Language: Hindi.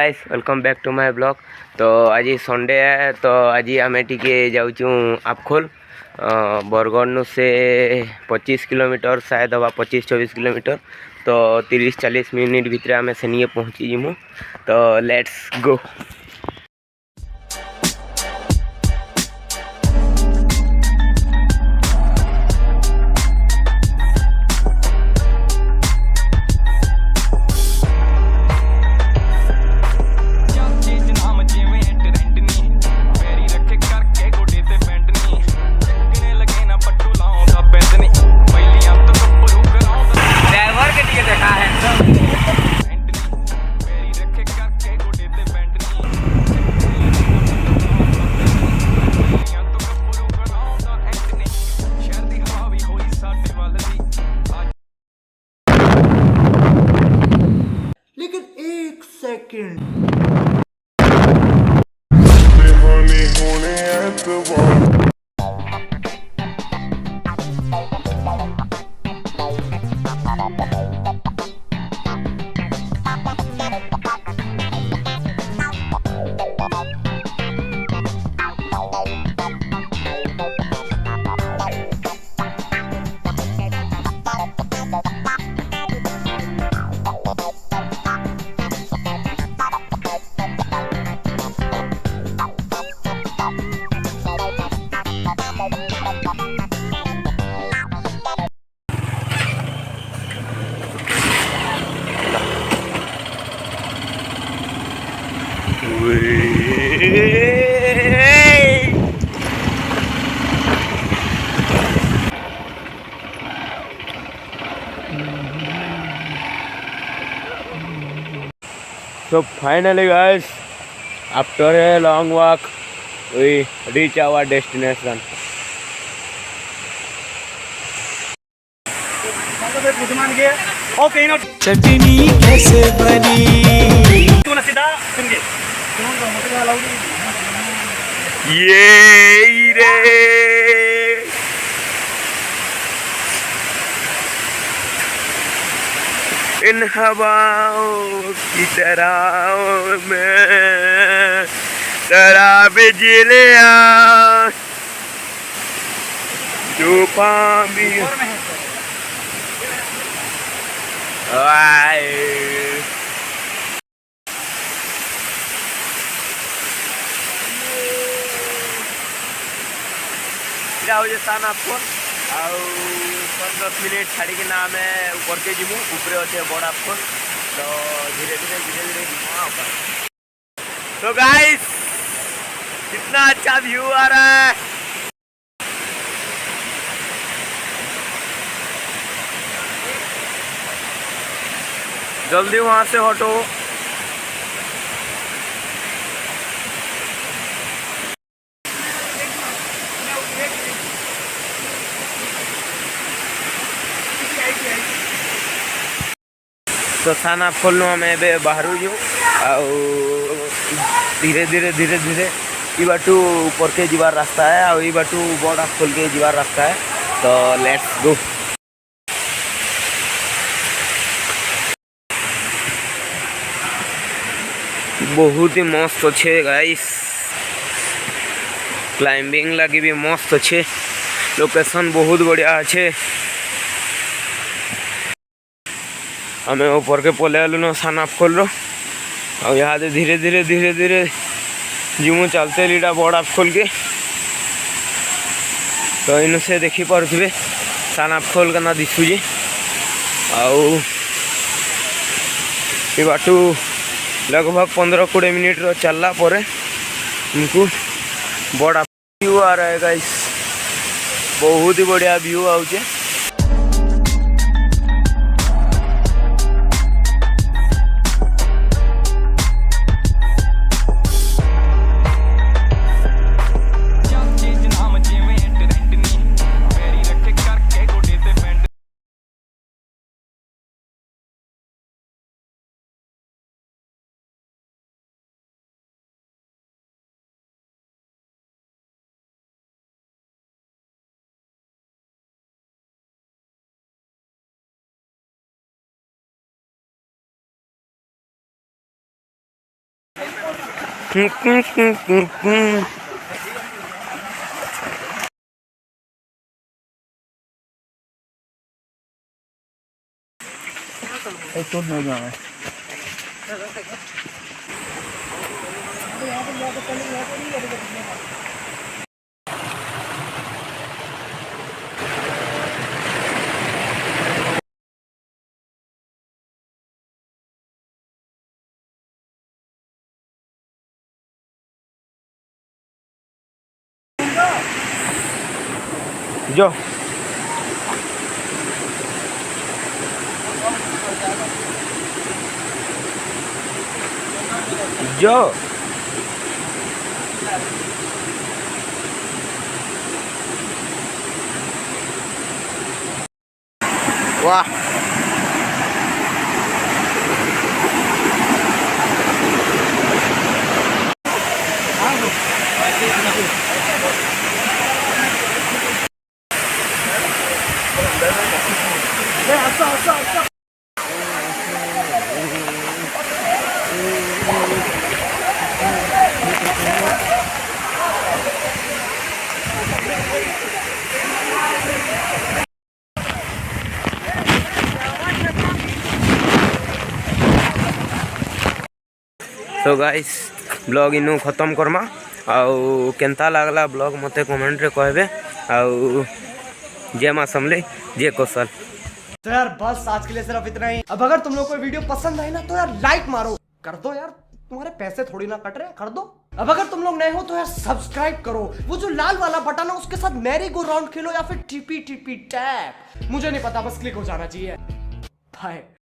Guys welcome back to my blog. तो आज संडे है तो आज आम टे जाऊँ आपखोल बरगढ़ से 25 किलोमीटर शायद हवा 25-24 किलोमीटर। तो 30-40 मिनिट भितर आम से पहुँची जीमु। तो लेट्स गो। लेकिन एक second So finally guys, after a long walk we reach our destination. चटनी कैसे बनी ये रे इन हवाओं की तरह में शराब जिलिया जो पामी स्थान आपको 10 मिनट छाड़ी आम ऊपर के जीमु ऊपर अच्छे बड़ आपको। तो धीरे धीरे जीमु। तो गाइस कितना अच्छा व्यू आ रहा है। जल्दी वहां से हटो। तो सान आपखोल आम ए बाहर जो धीरे धीरे ये बाटू ऊपर के जीवार रास्ता है और ये बाटू बड़ आपखोल के जीवार रास्ता है। तो लेट्स गो। बहुत ही मस्त अच्छे गाइस, क्लाइंबिंग लगी भी मस्त अच्छे, लोकेशन बहुत बढ़िया अच्छे। आम ऊपर के पले आलु न सान आपखोल रो यहाँ धीरे धीरे जीमु चलते लीटा बड़ आपखोल के। तो इन से देखी पारे सान आपखोल का ना दिशुचे ये बाटू लगभग 15-20 मिनट चलला पर उनको बड़ा व्यू आ रहा है गाइस, बहुत ही बढ़िया व्यू आउचे। जो जो वाह तो गाइस ब्लॉग इनू खत्म करमा आउ केंता लागला ब्लॉग मते कमेंट रे कहबे आउ जय मां समले जय कौशल। तो यार बस आज के लिए सिर्फ इतना ही। अब अगर तुम लोग को वीडियो पसंद आई ना तो यार लाइक मारो, कर दो यार, तुम्हारे पैसे थोड़ी ना कट रहे, कर दो। अब अगर तुम लोग नए हो तो यार सब्सक्राइब करो, वो जो लाल वाला बटन है उसके साथ मैरी गो राउंड खेलो या फिर टीपी टीपी टैप, मुझे नहीं पता, बस क्लिक हो जाना चाहिए। बाय।